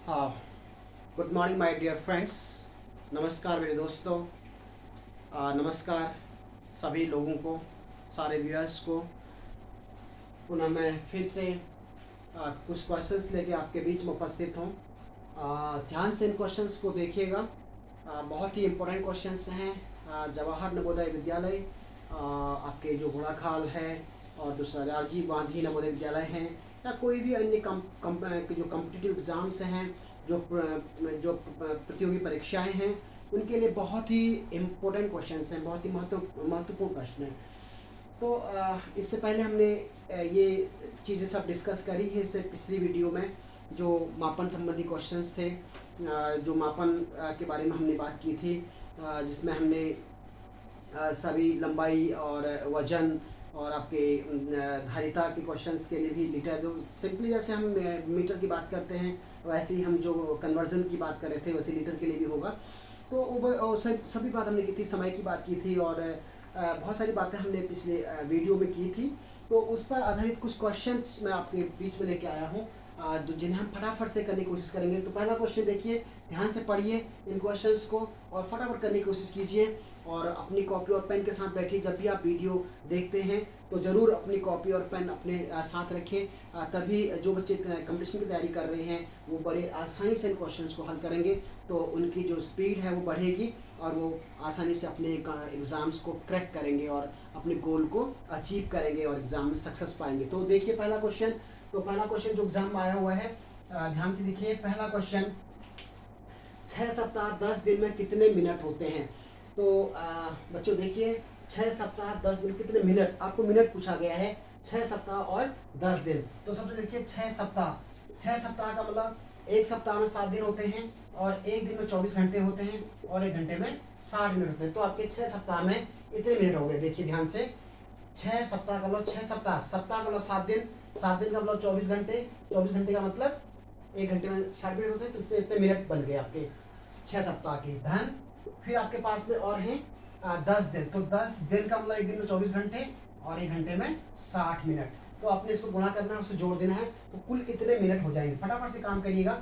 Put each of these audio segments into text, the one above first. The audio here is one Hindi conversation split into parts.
हाँ, good morning my dear friends. नमस्कार मेरे दोस्तों। नमस्कार सभी लोगों को, सारे व्यूअर्स को। पुनः मैं फिर से कुछ क्वेश्चंस लेके आपके बीच में उपस्थित हूँ। ध्यान से इन क्वेश्चंस को देखिएगा। बहुत ही इम्पोर्टेंट क्वेश्चंस हैं। जवाहर नवोदय विद्यालय, आपके जो घोड़ाखाल है, और दूसरा राजीव गांधी नवोदय विद्यालय हैं, या कोई भी अन्य जो कम्पिटिटिव एग्ज़ाम्स हैं, जो प्रतियोगी परीक्षाएं हैं, उनके लिए बहुत ही इम्पोर्टेंट क्वेश्चंस हैं, बहुत ही महत्वपूर्ण प्रश्न हैं। तो इससे पहले हमने ये चीज़ें सब डिस्कस करी है इससे पिछली वीडियो में। जो मापन संबंधी क्वेश्चंस थे, जो मापन के बारे में हमने बात की थी, जिसमें हमने सभी लंबाई और वजन और आपके धारिता के क्वेश्चंस के लिए भी लीटर, जो सिंपली जैसे हम मीटर की बात करते हैं, वैसे ही हम जो कन्वर्जन की बात कर रहे थे वैसे लीटर के लिए भी होगा। तो सभी बात हमने की थी, समय की बात की थी, और बहुत सारी बातें हमने पिछले वीडियो में की थी। तो उस पर आधारित कुछ क्वेश्चंस मैं आपके बीच में लेके आया हूँ, जिन्हें हम फटाफट से करने की कोशिश करेंगे। तो पहला क्वेश्चन देखिए, ध्यान से पढ़िए इन क्वेश्चंस को और फटाफट करने की कोशिश कीजिए। और अपनी कॉपी और पेन के साथ बैठिए। जब भी आप वीडियो देखते हैं तो ज़रूर अपनी कॉपी और पेन अपने साथ रखें, तभी जो बच्चे कंपटीशन की तैयारी कर रहे हैं वो बड़े आसानी से इन क्वेश्चंस को हल करेंगे। तो उनकी जो स्पीड है वो बढ़ेगी और वो आसानी से अपने एग्ज़ाम्स को क्रैक करेंगे और अपने गोल को अचीव करेंगे और एग्ज़ाम में सक्सेस पाएंगे। तो देखिए पहला क्वेश्चन। तो पहला क्वेश्चन जो एग्ज़ाम में आया हुआ है, ध्यान से देखिए। पहला क्वेश्चन, 6 सप्ताह 10 दिन में कितने मिनट होते हैं? तो बच्चों देखिए, 6 सप्ताह 10 दिन कितने मिनट, आपको मिनट पूछा गया है। 6 सप्ताह और 10 दिन। तो सबसे देखिए 6 सप्ताह का मतलब एक सप्ताह में 7 दिन होते हैं, और एक दिन में 24 घंटे होते हैं, और एक घंटे में 60 मिनट होते हैं। तो आपके 6 सप्ताह में इतने मिनट हो गए। देखिए ध्यान से, 6 सप्ताह का मतलब 6 सप्ताह, सप्ताह का मतलब 7 दिन, 7 दिन का मतलब 24 घंटे, 24 घंटे का मतलब एक घंटे में 60 मिनट होते हैं। तो इससे इतने मिनट बन गए आपके 6 सप्ताह के। धन फिर आपके पास में और हैं 10 दिन। तो 10 दिन का मतलब एक दिन में 24 घंटे और एक घंटे में 60 मिनट। तो आपने इसको गुणा करना है, उसको जोड़ देना है, तो कुल इतने मिनट हो जाएंगे। फटाफट से काम करिएगा।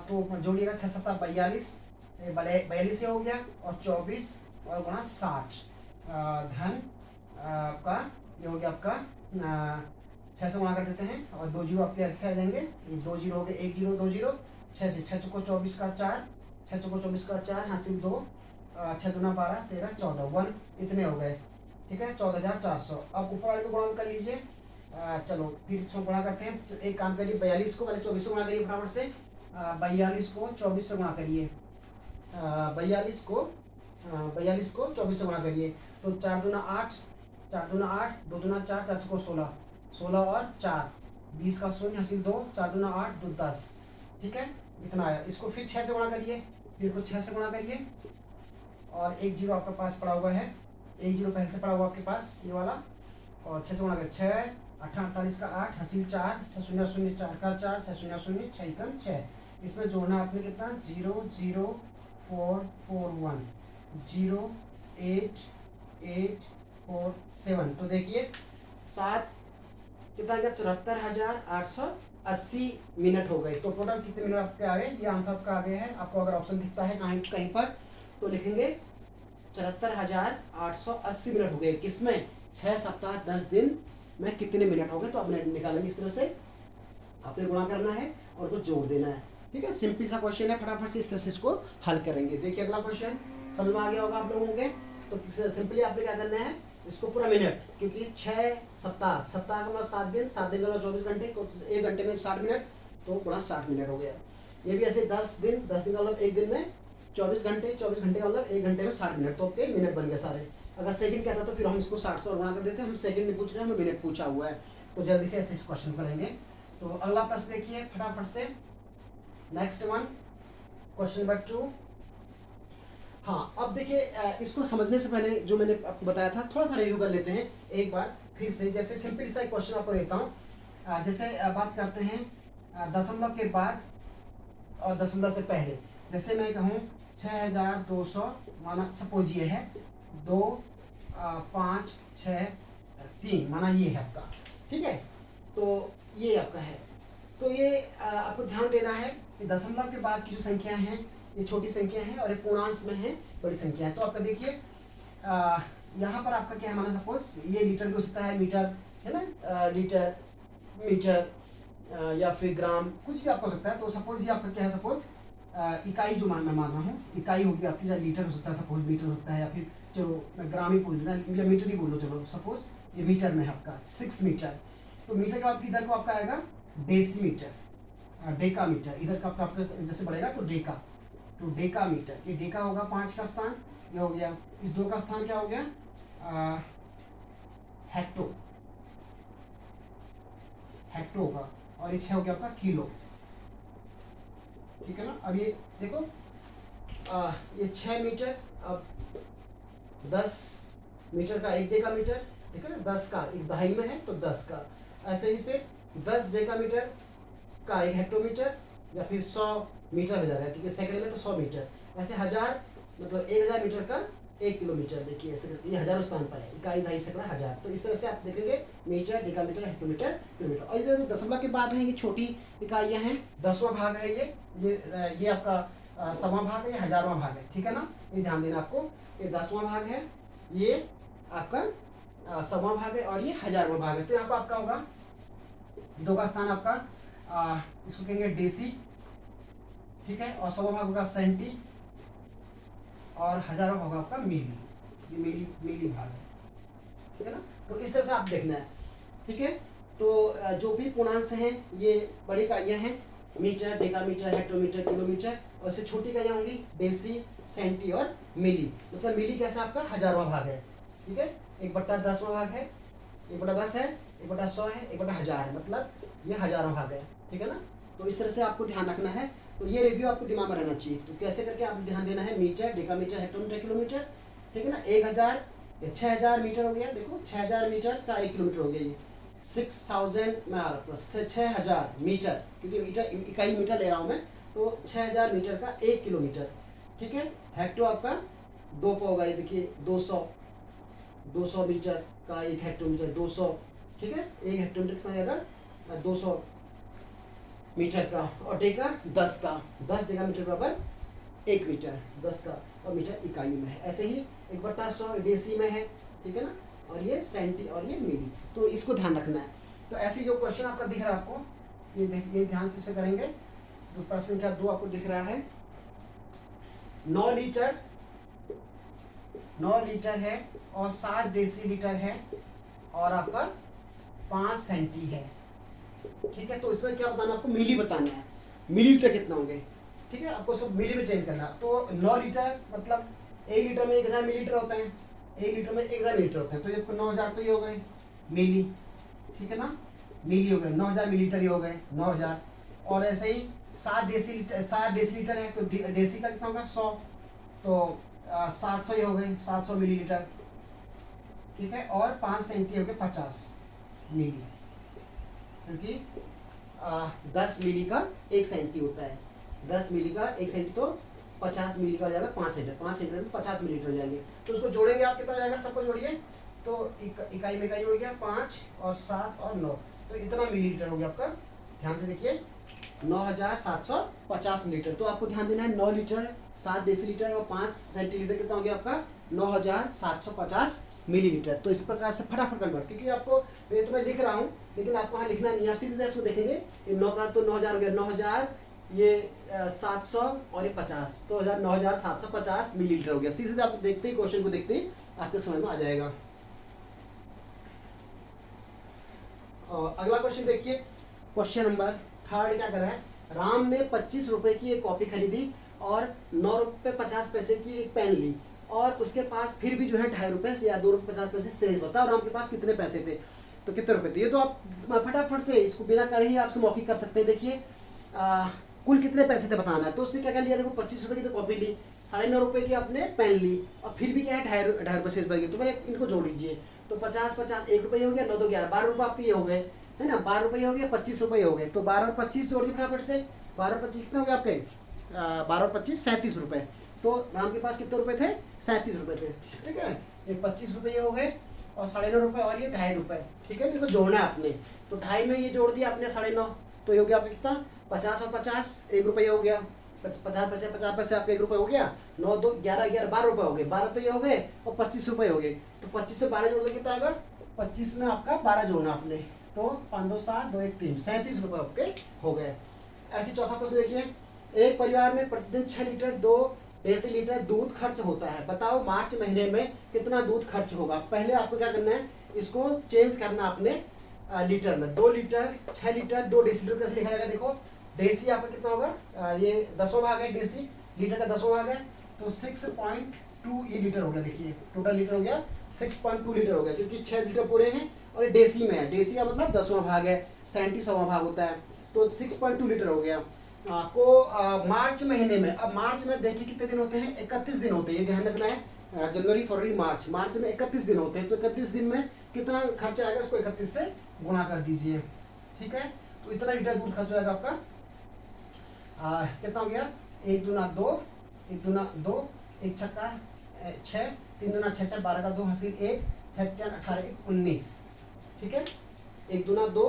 तो जोड़िएगा 6 सप्ताह 42, 42 हो गया, और 24 और गुणा 60, धन आपका ये हो गया आपका 6 से गुणा कर देते हैं, और 2 जीरो आपके ऐसे आ जाएंगे। ये 2 जीरो हो गए, 1 जीरो 2 जीरो, 6 से 6 चौको 24 का 4, 6 चौको 24 का 4, हासिल 2, 6 दूना 12, 13, 14, 1 इतने हो गए। ठीक है, 14,400। अब ऊपर वाले को गुणा कर लीजिए। चलो फिर इसको गुणा करते हैं। एक काम करिए, 42 को पहले 24 से गुणा करिए फटाफट से। 42 को 24 से गुणा करिए। 42 को 24 से गुणा करिए। तो 4 दूना 8, 4 दूना 8, 2 दूना 4, 4 को 16, 16 और 4, 20 का शून्य, हासिल 2, 4 दूना 8, 2 10। ठीक है, इतना आया। इसको फिर 6 से गुणा करिए, फिर को 6 से गुणा करिए, और एक जीरो आपके पास पड़ा हुआ है, एक जीरो पहले से पड़ा हुआ आपके पास ये वाला, और 6 से गुणा करिए। 6 8 48 का 8, हासिल 4, 6 शून्य शून्य 4 का 4, 6 शून्य शून्य 6 एकम 6। इसमें जोड़ना आपने कितना, 0 0 4 4 1 0 8 8 4 7। तो देखिए 7 कितना आ गया, 74,880 मिनट हो गए। तो टोटल कितने मिनट आपके आ गए, ये आंसर आपका आ गया है। आपको अगर ऑप्शन दिखता है कहीं कहीं पर तो लिखेंगे 74,880 मिनट हो गए। किसमें, 6 सप्ताह 10 दिन में कितने मिनट हो गए। तो आपने निकालेंगे इस तरह से, आपने गुणा करना है और कुछ जोड़ देना है। ठीक है, सिंपल सा क्वेश्चन है, फटाफट से इस तरह से इसको हल करेंगे। देखिए अगला क्वेश्चन समझ में आ गया होगा आप लोगों के। तो सिंपली आपने क्या करना है, इसको पूरा मिनट, क्योंकि 6 सप्ताह, सप्ताह का मतलब 7 दिन, 7 दिन का मतलब 24 घंटे, एक घंटे में 60 मिनट, तो पूरा 60 मिनट हो गया। ये भी ऐसे 10 दिन, 10 दिन का मतलब एक दिन में 24 घंटे, 24 घंटे का मतलब एक घंटे में 60 मिनट। तो आपके मिनट बन गए सारे। अगर सेकंड कहता तो फिर हम इसको 60 से और गुणा कर देते हैं। हम सेकंड नहीं पूछ रहे हैं, हमें मिनट पूछा हुआ है। तो जल्दी से ऐसे इस क्वेश्चन करेंगे। तो अगला प्रश्न देखिए फटाफट से, नेक्स्ट वन, क्वेश्चन नंबर 2। हाँ, अब देखिए इसको समझने से पहले जो मैंने आपको बताया था, थोड़ा सा रिव्यू कर लेते हैं एक बार फिर से। जैसे सिंपल सा एक क्वेश्चन आपको देता हूँ। जैसे बात करते हैं दशमलव के बाद और दशमलव से पहले। जैसे मैं कहूँ 6,200, माना सपोज ये है 2 5 6 3, माना ये है आपका। ठीक है, तो ये आपका है तो ये आपको ध्यान देना है कि दशमलव के बाद की जो संख्या हैं ये छोटी संख्या है और ये पूर्णांश में है बड़ी संख्या है। तो आपका देखिए यहाँ पर आपका क्या है, माना सपोज ये लीटर भी हो सकता है, मीटर है ना, लीटर, मीटर या फिर ग्राम, कुछ भी आपका हो सकता है। तो सपोज ये आपका क्या है, सपोज इकाई जो मैं मान रहा हूँ, इकाई होगी आपकी, या लीटर हो सकता है, सपोज मीटर हो सकता है, या फिर चलो मैं ग्राम ही बोल देना या मीटर ही बोल लो, चलो सपोज ये मीटर में है आपका 6 मीटर। तो मीटर के बाद इधर को आपका आएगा डेसीमीटर, डेका मीटर, इधर का आपका जैसे बढ़ेगा तो डेका, तो डेका मीटर, ये डेका होगा 5 का स्थान, ये हो गया, इस 2 का स्थान क्या हो गया, हेक्टो, हेक्टो होगा, और ये 6 हो गया आपका किलो, ठीक है ना। अब ये देखो ये 6 मीटर, अब 10 मीटर का 1 डेका मीटर, ठीक है ना, 10 का 1 दहाई में है तो 10 का, ऐसे ही फिर 10 डेका मीटर का 1 हेक्टोमीटर, या फिर 100 मीटर हो जाएगा क्योंकि सेकंड में तो 100 मीटर, ऐसे 1000 मतलब 1000 मीटर का 1 किलोमीटर, देखिए ऐसे करके ये हजारों स्थान पर है, इकाई दहाई सैकड़ा हजार। तो इस तरह से आप देखेंगे मीटर, डेकामीटर, हेक्टोमीटर, किलोमीटर। और इधर जो दशमलव के बाद है ये छोटी इकाइयाँ हैं, 10वां भाग है ये आपका 100वां भाग है, ये 1000वां भाग है, ठीक है ना, ये ध्यान देना आपको, ये 10वां भाग है, ये आपका 100वां भाग है, और ये 1000वां भाग है। तो यहाँ पर आपका होगा 2 का स्थान आपका इसको कहेंगे डेसी, ठीक है, और 100वां भाग होगा सेंटी, और 1000वां होगा आपका मिली, ये मिली भाग है, ठीक है ना। तो इस तरह से आप देखना है, ठीक है। तो जो भी पूर्णांश हैं ये बड़ी इकाइयाँ हैं, मीटर, डेकामीटर, हेक्टोमीटर, किलोमीटर, और इससे छोटी इकाइयाँ होंगी डेसी, सेंटी और मिली। मतलब मिली कैसा आपका 1000वां भाग है, ठीक है, 1/10वां भाग है, 1/10 है, 1/100 है, 1/1000 है, मतलब ये 1000वां भाग है, ठीक है ना। तो इस तरह से आपको ध्यान रखना है। तो ये रिव्यू आपको दिमाग में रहना चाहिए। तो कैसे करके आपको ध्यान देना है, मीटर, डेकामीटर, हेक्टोमीटर, किलोमीटर, ठीक है ना। 1000 या 6000 मीटर हो गया, देखो 6000 मीटर का 1 किलोमीटर हो गया, ये 6000 में आ रहा है 6000 मीटर, क्योंकि मीटर इकाई मीटर ले रहा हूँ मैं, तो 6000 मीटर का 1 किलोमीटर, ठीक है। हेक्टो आपका 2 पे होगा, ये देखिए 200 मीटर का 1 हेक्टोमीटर, 200, ठीक है, 1 हेक्टोमीटर कितना जाएगा 200 मीटर का, और डेका 10 का, 10 डेका मीटर बराबर 1 मीटर, 10 का, और मीटर इकाई में है। ऐसे ही 1/100 डेसी में है, ठीक है ना, और ये सेंटी और ये मिली। तो इसको ध्यान रखना है। तो ऐसे जो क्वेश्चन आपका दिख रहा है आपको, ये ध्यान से इसे करेंगे। तो प्रश्न संख्या 2 आपको दिख रहा है, 9 लीटर है और 7 डेसीलीटर है, और आपका 5 सेंटी है, ठीक है। तो इसमें क्या बताना, आपको मिली बताना है, मिलीलीटर कितना होंगे, ठीक है, आपको सब मिली में चेंज करना। तो 9 लीटर मतलब 1 लीटर में 1000 मिलीलीटर होते हैं, 1 लीटर में 1000 मिलीलीटर होते हैं, तो ये 9000 तो ये हो गए मिली, ठीक है ना, मिली हो गए, 9000 मिलीलीटर ये हो गए 9000। और ऐसे ही 7 डेसीलीटर है, तो डेसी का कितना होगा 100, तो 700 ये हो गए 700 मिलीलीटर, ठीक है। और 5 सेंटी हो गए 50 मिली, क्योंकि 10 मिली का 1 सेंटी होता है, 10 मिली का 1 सेंटी, तो 50 मिली का हो जाएगा 5 सेंटीमीटर, 5 सेंटीमीटर में 50 मिलीलीटर हो जाएंगे। तो उसको जोड़ेंगे आप, कितना हो जाएगा, सबको जोड़िए, तो इकाई में इकाई जुड़ गया, 5 और 7 और 9, तो इतना मिलीलीटर हो गया आपका। ध्यान से देखिए 9750 मिलीलीटर। तो आपको ध्यान देना है 9 लीटर, 7 डेसीलीटर और 5 सेंटीलीटर कितना हो गया आपका 9750 मिलीलीटर। तो इस प्रकार से फटाफट कन्वर्ट, क्योंकि आपको ये तो मैं लिख रहा हूँ लेकिन आपको वहाँ लिखना नहीं है, आप सीधे इसको देखेंगे, ये 9 का तो 9000 हो गया, 9000 ये 700 और ये 50, तो 9750 मिलीलीटर हो गया। सीधे आप देखते ही, क्वेश्चन को देखते ही आपके समझ में आ जाएगा। और अगला क्वेश्चन देखिए, क्वेश्चन नंबर 3 क्या कर रहा है, राम ने 25 रुपए की एक कॉपी खरीदी और 9 रुपये 50 पैसे की एक पेन ली, और उसके पास फिर भी जो है 2.5 रुपये या 2 रुपये 50 पैसे शेष बता, और राम के पास कितने पैसे थे, तो कितने रुपए थे। ये तो आप फटाफट से इसको बिना करे ही आप मौखिक कर सकते हैं। देखिए कुल कितने पैसे थे बताना है। तो उसने क्या कर लिया, देखो 25 रुपये की तो कॉपी ली, 9.5 रुपये की आपने पेन ली, और फिर भी क्या है 2.5 रुपये शेष बच गए। तो मैंने इनको जोड़ लीजिए, तो 50 1 रुपये हो गया, 9 2 11, 12 रुपये आपके ये हो गए, है ना, 12 रुपये हो गया, 25 रुपये हो गए। तो 12 और 25 जोड़िए फटाफट से, 12 और 25 कितने हो गए आपके, 12 और 25 37 रुपये। तो राम के पास कितने रुपए थे, 37 रुपये थे, ठीक है। ये 25 रुपये ये हो गए, और 9.5 रुपये और ये 2.5 रुपये, ठीक है। इनको जोड़ना है आपने, तो 2.5 में ये जोड़ दिया आपने 9.5, तो ये हो गया आपका कितना 50 और 50 ₹1 हो गया, 50 पैसे आपका ₹1 हो गया, 9 2 11 11 ₹12 हो गए, 12 तो ये हो गए और ₹25 हो गए। तो 25 से 12 जोड़ दो कितना आएगा, 25 में आपका 12 जोड़ना आपने, तो 5 2 7 2 1 3 ₹37 आपके हो गए। ऐसे चौथा प्रश्न देखिए, एक परिवार में प्रतिदिन 6 लीटर 2 डेसीलीटर दूध खर्च होता है, बताओ मार्च महीने में कितना दूध खर्च होगा। पहले आपको क्या करना है, इसको चेंज करना आपने लीटर में, 2 लीटर 6 लीटर 2 डेसीलीटर कैसे लिखा जाएगा, देखो डेसी आपका कितना होगा, ये 10वां भाग है, डेसी लीटर का 10वां भाग है, तो 6.2 ये लीटर हो गया। देखिए टोटल लीटर हो गया 6.2 लीटर हो गया, क्योंकि 6 लीटर पूरे हैं और ये डेसी में है, डेसी का मतलब 10वां भाग है, 37वां भाग होता है, तो 6.2 लीटर हो गया। मार्च महीने में, अब मार्च में देखिए कितने दिन होते हैं, 31 दिन होते हैं, ये ध्यान रखना है, जनवरी फरवरी मार्च, मार्च में 31 दिन होते हैं, तो 31 दिन में कितना खर्चा आएगा, इसको 31 से गुणा कर दीजिए, ठीक है, तो इतना लीटर दूध खर्च हो जाएगा आपका। कितना हो गया, 1 दूना 2, 1 दूना 2, 1 छक्का 6, 3 दूना 6 6 12 का 2 हासिल 1, 6 3 18 1 19, ठीक है, 1 दूना 2,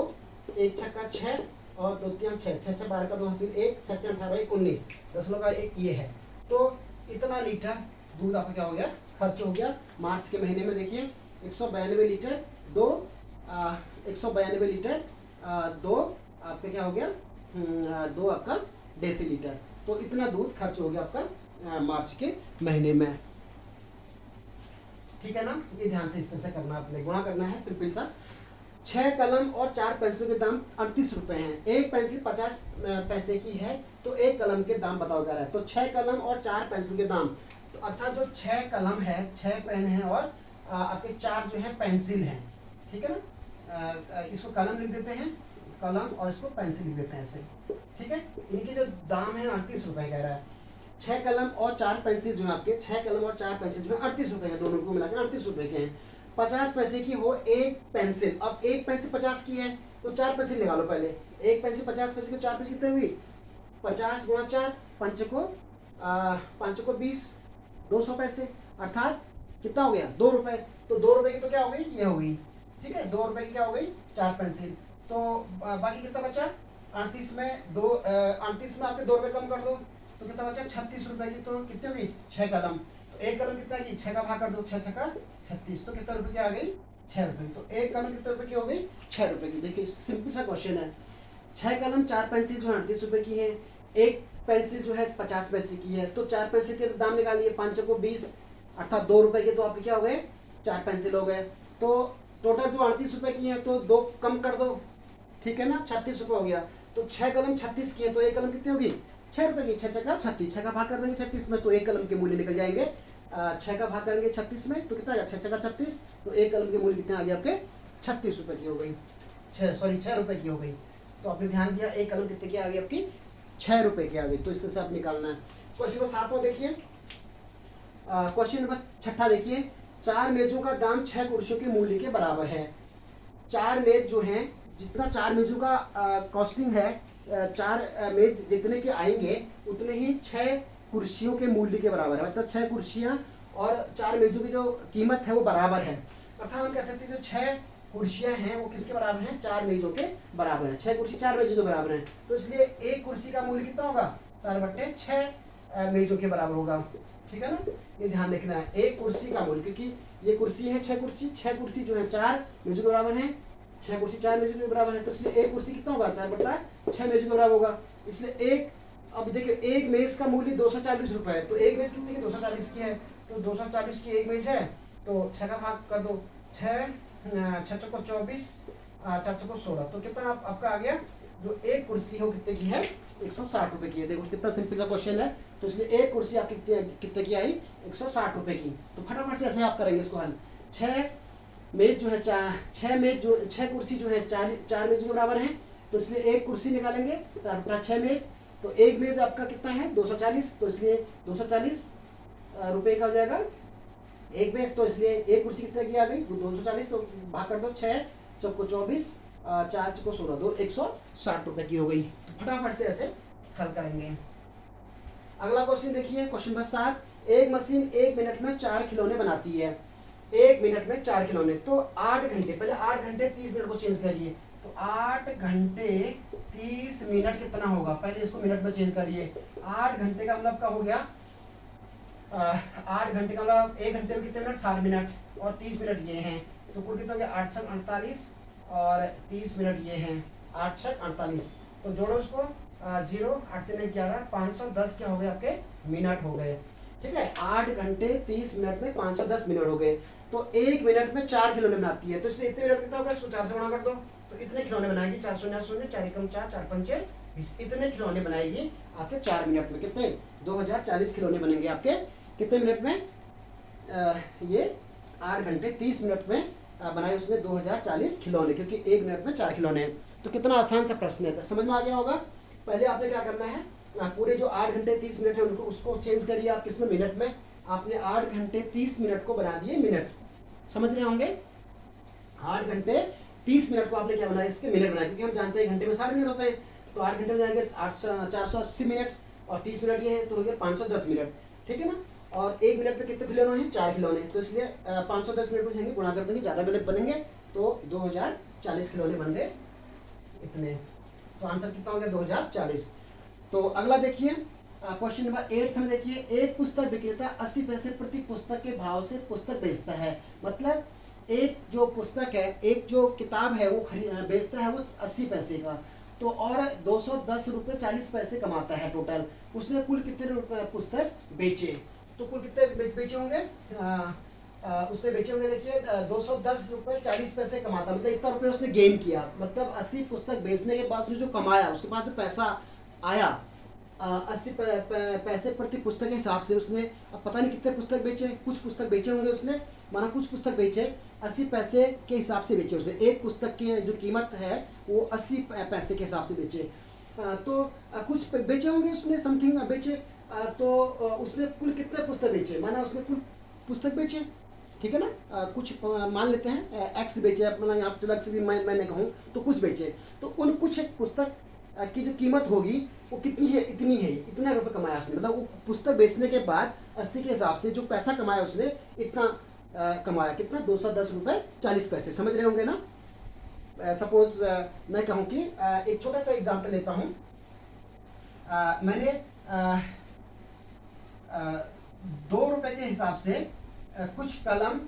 1 छक्का 6 और 2 3 6 6 6 12 का 2 हासिल 1, 6 3 18 1 19, दशमलव का 1 ये है, तो इतना लीटर दूध आपका क्या हो गया, खर्च हो गया मार्च के महीने में। देखिए 192 लीटर 2 192 लीटर 2 आपका क्या हो गया, 2 आपका डेसीलीटर, तो इतना दूध खर्च हो गया आपका मार्च के महीने में, ठीक है ना। ये ध्यान से इस तरह से करना, आपने गुणा करना है सिंपल सा। 6 कलम और 4 पेंसिलों के दाम 38 रुपए हैं, एक पेंसिल 50 पैसे की है, तो एक कलम के दाम बताओ क्या है। तो 6 कलम और 4 पेंसिलों के दाम, तो अर्थात जो 6 कलम है, 6 पेन है और आपके 4 जो है पेंसिल हैं, ठीक है ना, इसको कलम लिख देते हैं, कलम और इसको पेंसिल लिख देते हैं ऐसे, ठीक है। इनके जो दाम है 38 रुपए कह रहा है। 6 कलम और 4 पेंसिल जो है आपके, 6 कलम और 4 पेंसिल जो है 38 रुपए के, दोनों को मिलाकर 38 रुपए के हैं। 50 पैसे की हो एक पेंसिल, अब एक पेंसिल 50 की है तो 4 पेंसिल निकालो पहले, एक पेंसिल 50 पैसे की, 4 पेंसिल कितनी हुई, 50 गुणा 4, पंच को 20, 200 पैसे, अर्थात कितना हो गया, 2 रुपए, तो 2 रुपए की तो क्या हो गई, ये हो गई, ठीक है, 2 रुपए की क्या हो गई, 4 पेंसिल, तो बाकी कितना बचा, 38 में आपके 2 रुपए कम कर दो, तो कितना बचा 36 रुपए की, तो कितनी होगी 6 कलम, तो एक कलम कितना की, 6 का भाग कर दो, 6 6 का 36, तो कितना रुपए की आ गई, 6 रुपए, तो एक कलम कितने रुपए की हो गई, 6 रुपए की। देखिए सिंपल सा क्वेश्चन है, 6 कलम 4 पेंसिल जो है 38 रुपए की है, एक पेंसिल जो है 50 पैसे की है, तो 4 पेंसिल के दाम निकालिए, 5 को 20, अर्थात 2 रुपए के, तो आपके क्या हो गए, 4 पेंसिल हो गए, तो टोटल जो 38 रुपए की है, तो 2 कम कर दो, ठीक है ना, 36 रुपए हो गया। तो 6 कलम 36 की है, तो एक कलम कितनी होगी, 6 रुपए की, 6 का 36, 6 का भाग कर देंगे 36 में, तो एक कलम के मूल्य निकल जाएंगे, 6 का भाग करेंगे 36 में, तो कितना आ गया, 6 का 36, तो एक कलम के मूल्य कितने आ गए आपके, 36 रुपए की हो गई, 6 रुपए की हो गई। तो आपने ध्यान दिया, एक कलम कितने की आ गई आपकी, 6 रुपए की आ गई, तो इस तरह से आप निकालना है। क्वेश्चन नंबर 7 देखिए, क्वेश्चन नंबर 6 देखिए, 4 मेजों का दाम 6 कुर्सियों के मूल्य के बराबर है। 4 मेज जो हैं, जितना 4 मेजों का कॉस्टिंग है, 4 मेज जितने के आएंगे उतने ही 6 कुर्सियों के मूल्य के बराबर है, मतलब 6 कुर्सियां और 4 मेजों की जो कीमत है वो बराबर है, अर्थात हम कह सकते हैं जो 6 कुर्सियां हैं वो किसके बराबर हैं, 4 मेजों के बराबर है, 6 कुर्सी 4 मेजों के बराबर है, तो इसलिए एक कुर्सी का मूल्य कितना होगा, 4/6 मेजों के बराबर होगा, ठीक है ना। ये ध्यान देखना है, एक कुर्सी का मूल्य, क्योंकि ये कुर्सी है 6 कुर्सी जो है 4 मेजों के बराबर है, 6 कुर्सी 4 मेजों के बराबर है, तो इसलिए एक कुर्सी कितना होगा, 4/6 मेजों के बराबर होगा, इसलिए एक, अब देखिए एक मेज का मूल्य 240 रुपए है, तो एक मेज कितनी की, 240 की है, तो 240 की एक मेज है, तो 6 का भाग कर दो, 6 6 को 24, 4 को 16, तो कितना आपका आ गया, जो एक कुर्सी है वो कितने की है, 160 रुपए की है। देखो कितना सिंपल सा क्वेश्चन है, तो इसलिए एक कुर्सी आपकी कितने की आई, 160 रुपए की। तो फटाफट से ऐसे आप करेंगे इसको हल, 6 मेज जो है 6 कुर्सी जो है 4 मेज के बराबर है, तो इसलिए एक कुर्सी निकालेंगे, 4/6 मेज, तो एक मेज आपका कितना है 240, तो इसलिए 240 रुपए का हो जाएगा एक मेज, तो इसलिए एक कुर्सी कितने की आ गई 240, तो भाग कर दो, 6 4 को 24, 4 को 16, तो 160 रुपए की हो गई। तो फटाफट से ऐसे हल करेंगे। अगला क्वेश्चन देखिए, क्वेश्चन नंबर 7, एक मशीन 1 मिनट में 4 खिलौने बनाती है, 1 मिनट में 4 खिलौने, तो 8 घंटे, पहले 8 घंटे 30 मिनट को चेंज करिए, तो 8 घंटे 30 मिनट कितना होगा, पहले इसको मिनट में चेंज करिए। 8 घंटे का मतलब क्या हो गया, 8 घंटे का मतलब 1 घंटे में कितने मिनट, 60 मिनट, और 30 मिनट ये हैं, तो कुल कितना हो गया 8 छक 48 और 30 मिनट ये हैं 8 छक 48। तो जोड़ो उसको, 0 8 3 11 510 क्या हो गए आपके मिनट हो गए। ठीक है, 8 घंटे 30 मिनट में 510 मिनट हो गए। तो 1 मिनट में 4 खिलौने बनाती है, तो इसलिए इतने मिनट कितना होगा, इसको 4 से गुणा कर दो, तो इतने खिलौने बनाएगी, 4 शून्य शून्य 4 एकम 4 4 पंचे 20, इतने खिलौने बनाएगी आपके 4 मिनट में। कितने, 2040 खिलौने बनेंगे आपके कितने मिनट में, ये 8 घंटे 30 मिनट में बनाए उसने 2040 खिलौने, क्योंकि 1 मिनट में 4 खिलौने हैं। तो कितना आसान सा प्रश्न है, समझ में आ गया होगा। पहले आपने क्या करना है, पूरे जो 8 घंटे 30 मिनट है उनको उसको चेंज करिए आप किसमें, मिनट में। आपने 8 घंटे 30 मिनट को बना दिए मिनट, समझ रहे होंगे। 8 घंटे 30 मिनट को आपने क्या बनाया, इसके मिनट बनाए, क्योंकि हम जानते हैं घंटे में 60 मिनट होते हैं। तो 8 घंटे में जाएंगे 480 मिनट, और 30 मिनट ये है तो हो गया 510 मिनट, ठीक है ना। और 1 मिनट में कितने खिलौने हैं, 4 खिलौने, तो इसलिए 510 मिनट को जाएंगे गुणा कर देंगे, ज़्यादा मिनट बनेंगे, तो 2040 खिलौने बन गए इतने। तो आंसर कितना हो गया 2040। तो अगला देखिए, क्वेश्चन नंबर 8 में देखिए, एक पुस्तक विक्रेता 80 पैसे प्रति पुस्तक के भाव से पुस्तक बेचता है। मतलब एक जो पुस्तक है, एक जो किताब है वो बेचता है वो 80 पैसे का, तो और 210 रुपये 40 पैसे कमाता है टोटल। उसने कुल कितने पुस्तक बेचे, तो कुल कितने बेचे होंगे, उसने बेचे होंगे, देखिए 210 रुपये 40 पैसे कमाता, मतलब इतना रुपये उसने गेन किया। मतलब 80 पुस्तक बेचने के बाद जो कमाया, उसके बाद जो पैसा आया 80 पैसे प्रति पुस्तक के हिसाब से उसने, अब पता नहीं कितने पुस्तक बेचे, कुछ पुस्तक बेचे होंगे उसने, माना कुछ पुस्तक बेचे 80 पैसे के हिसाब से बेचे उसने। एक पुस्तक की जो कीमत है वो 80 पैसे के हिसाब से बेचे। तो कुछ बेचे होंगे उसने, समथिंग बेचे, तो उसने कुल कितने पुस्तक बेचे, माना उसने कुल पुस्तक बेचे, ठीक है ना। कुछ मान लेते हैं एक्स बेचे, अपना यहाँ पर एक्स भी मैंने कहूँ तो कुछ बेचे, तो उन कुछ पुस्तक की जो कीमत होगी वो कितनी है, इतनी है, इतना रुपए कमाया उसने। मतलब वो पुस्तक बेचने के बाद 80 के हिसाब से जो पैसा कमाया उसने, इतना कमाया, कितना 210 रुपये 40 पैसे, समझ रहे होंगे ना। सपोज मैं कहूँ कि एक छोटा सा एग्जांपल लेता हूँ। मैंने 2 रुपये के हिसाब से कुछ कलम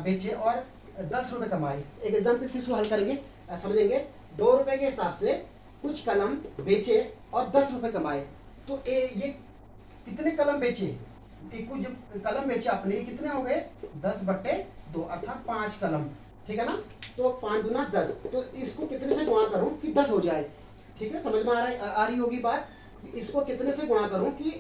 बेचे और 10 रुपये कमाए। एक एग्जाम्पल से इसको हल करेंगे, समझेंगे। 2 रुपये के हिसाब से कुछ कलम बेचे और 10 रुपये कमाए, तो ये कितने कलम बेचे, कुछ जो कलम बेचे आपने, ये कितने हो गए 10/2 अर्थात 5 कलम, ठीक है ना। तो 5 दूना 10, तो इसको कितने से गुणा करूं कि 10 हो जाए, ठीक है, समझ में आ रही होगी बात। इसको कितने से गुणा करूं कि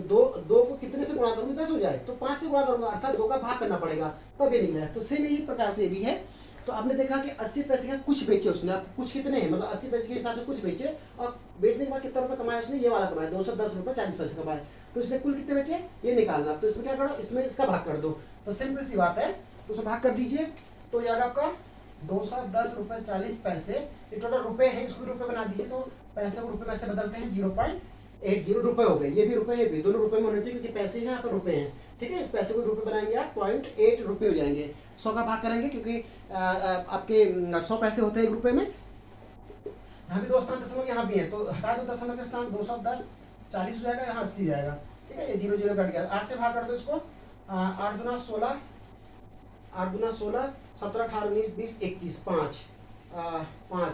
दो को कितने से गुणा करूं 10 हो जाए, तो 5 से गुणा करूंगा, अर्थात 2 का भाग करना पड़ेगा, तब ये निकला है। तो सेम यही प्रकार से भी है। तो आपने देखा कि 80 पैसे का कुछ बेचे उसने, अब कुछ कितने हैं, मतलब 80 पैसे के हिसाब से कुछ बेचे, और बेचने के बाद कितना रुपये कमाया उसने, ये वाला कमाया 210 रुपये 40 पैसे कमाए। तो इसने कुल कितने बेचे ये निकालना, तो इसमें क्या करो, इसमें इसका भाग कर दो, तो सिंपल सी बात है, तो उसे भाग कर दीजिए, तो ये आपका 210 रुपये 40 पैसे, ये टोटल रुपए है, इसको रुपए बना दीजिए, तो पैसे को रुपए में से बदलते हैं, 0.80 रुपए हो गए। ये भी रुपए है, भी दोनों रुपए में होने चाहिए, क्योंकि पैसे हैं यहाँ पर रुपए हैं, ठीक है। इस पैसे को रुपए बनाएंगे आप 0.8 रुपये हो जाएंगे। 100 का भाग करेंगे, क्योंकि आपके 100 पैसे होते हैं 1 रुपये में। यहाँ भी 2 स्थान दशमलव यहाँ भी है, तो हटा दो दशमलव के स्थान, 210 40 हो जाएगा, यहाँ 80 जाएगा, ठीक है। ये 0 0 कट गया, 8 से भाग कर दो इसको, 8 दूना 16, 8 दूना 16, 17 18 19 20 21 5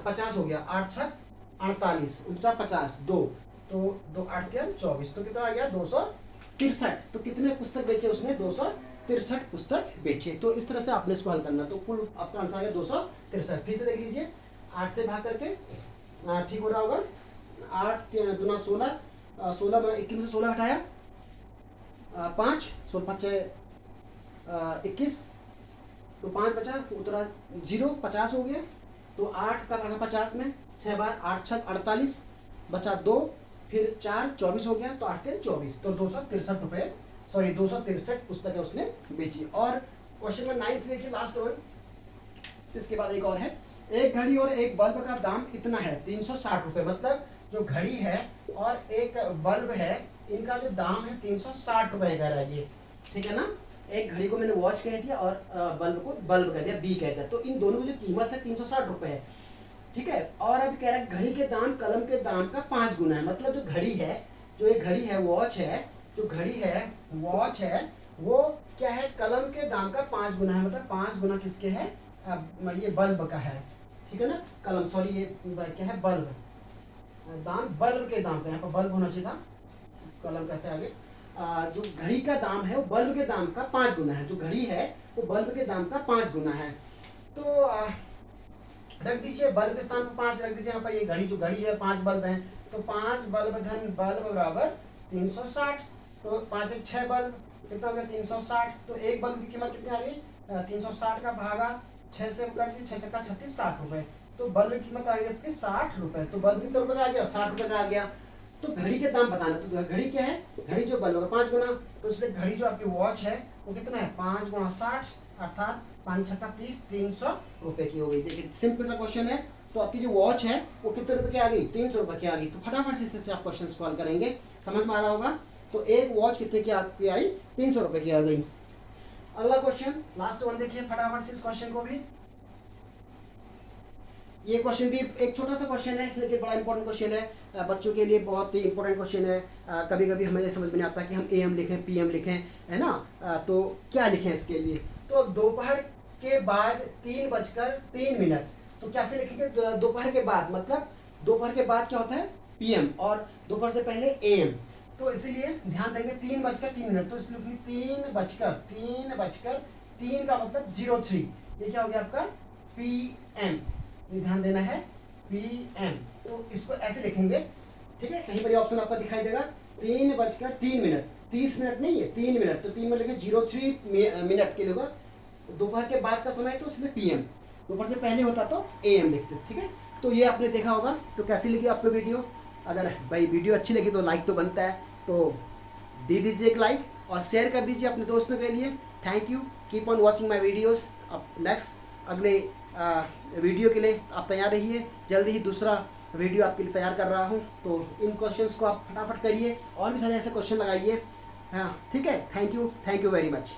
50 हो गया, 8 6 48 49 50 2, तो 2 8 3 24, तो कितना आ गया 263। तो कितने पुस्तक बेचे उसने, 263 पुस्तक बेचे। तो इस तरह से आपने इसको हल करना, तो कुल आपका आंसर आ गया 263। फिर से देख लीजिए, 8 से भाग करके ठीक हो रहा होगा, 8 दूना 16, 16 में 21 में से 16 हटाया, 5 16 5 21, तो 5 बचा, उतरा 0 50 हो गया, तो 8 का भागा 50 में, 6 बार 8 6 48 बचा 2, फिर 4 24 हो गया, तो 8 3 24, तो 263 रुपये, सॉरी 263 पुस्तकें उसने बेची। और क्वेश्चन नंबर 9 देखिए, लास्ट वन, इसके बाद एक और है, एक घड़ी और एक बल्ब का दाम इतना है 360 रुपये। मतलब जो घड़ी है और एक बल्ब है, इनका जो दाम है 360 रुपये कह रहा है ये, ठीक है ना। एक घड़ी को मैंने वॉच कह दिया और बल्ब को बल्ब कह दिया, बी कह दिया, तो इन दोनों की जो कीमत है 360 रुपये है। ठीक है। और अब कह रहा है घड़ी के दाम कलम के दाम का 5 गुना है। मतलब जो घड़ी है, जो ये घड़ी है वॉच है, जो घड़ी है वॉच है, वो क्या है, कलम के दाम का 5 गुना है। मतलब 5 गुना किसके है, ये बल्ब का है, ठीक है ना। कलम, सॉरी ये क्या है, बल्ब, दाम बल्ब के दाम का, यहाँ पर बल्ब होना चाहिए था, कलम कैसे आगे। जो घड़ी का दाम है वो बल्ब के दाम का 5 गुना है। जो घड़ी है वो बल्ब के दाम का 5 गुना है। तो रख दीजिए बल्ब के स्थान पर 5 रख दीजिए। यहाँ पर ये घड़ी, जो घड़ी है 5 बल्ब हैं, तो 5 बल्ब धन बल्ब बराबर 360। तो 5 एक 6 बल्ब, कितना हो गया 360। तो एक बल्ब की कीमत कितनी आ गई, 360 का भागा 6 से कर दी, 6 चक्का 36, 60 रुपए। तो बल्ब की कीमत आ गई आपकी 60 रुपए। तो बल्ब कितने रुपए का आ गया, 60 रुपए का आ गया। तो घड़ी के दाम बताना। तो घड़ी क्या है, घड़ी जो बल्ब का 5 गुना, तो इसलिए घड़ी जो आपकी वॉच है वो कितना है, 5 गुणा 60, अर्थात 5 छक्का 30, 300 रुपए की हो गई। देखिए सिंपल सा क्वेश्चन है। तो आपकी जो वॉच है वो कितने रुपए की आ गई, 300 रुपए की आ गई। तो फटाफट से इस तरह से आप क्वेश्चन सॉल्व करेंगे, समझ में आ रहा होगा। तो एक वॉच कितने की आपकी आई, 300 रुपए की आ गई। अगला क्वेश्चन, लास्ट वन देखिए फटाफट से इस क्वेश्चन को भी। ये क्वेश्चन भी एक छोटा सा क्वेश्चन है, लेकिन बड़ा इंपॉर्टेंट क्वेश्चन है, बच्चों के लिए बहुत ही इंपॉर्टेंट क्वेश्चन है। कभी कभी हमें समझ में नहीं आता कि हम AM लिखें PM लिखें, है ना। तो क्या लिखें इसके लिए। तो दोपहर के बाद 3:03। तो कैसे लिखेंगे, दोपहर के बाद, मतलब दोपहर के बाद क्या होता है PM, और दोपहर से पहले AM। तो इसीलिए ध्यान देंगे 3:03। तो इसलिए 3 का मतलब 03, ये क्या हो गया आपका PM। ये ध्यान देना है PM। तो इसको ऐसे लिखेंगे, ठीक है। कहीं पर ये ऑप्शन आपका दिखाई देगा 3:03, 30 मिनट नहीं है, 3 मिनट। तो 3 मिनट लिखे 03 मिनट के लिए होगा। दोपहर के बाद का समय तो इसलिए PM, दोपहर से पहले होता तो AM लिखते, ठीक है। तो ये आपने देखा होगा। तो कैसी लगी आपको वीडियो, अगर भाई वीडियो अच्छी लगी तो लाइक तो बनता है, तो दे दीजिए एक लाइक और शेयर कर दीजिए अपने दोस्तों के लिए। Thank you, keep on watching my videos. अब नेक्स्ट अगले वीडियो के लिए आप तैयार रहिए, जल्दी ही दूसरा वीडियो आपके लिए तैयार कर रहा हूँ। तो इन क्वेश्चंस को आप फटाफट करिए और भी सारे ऐसे क्वेश्चन लगाइए, हाँ ठीक है। Thank you very much.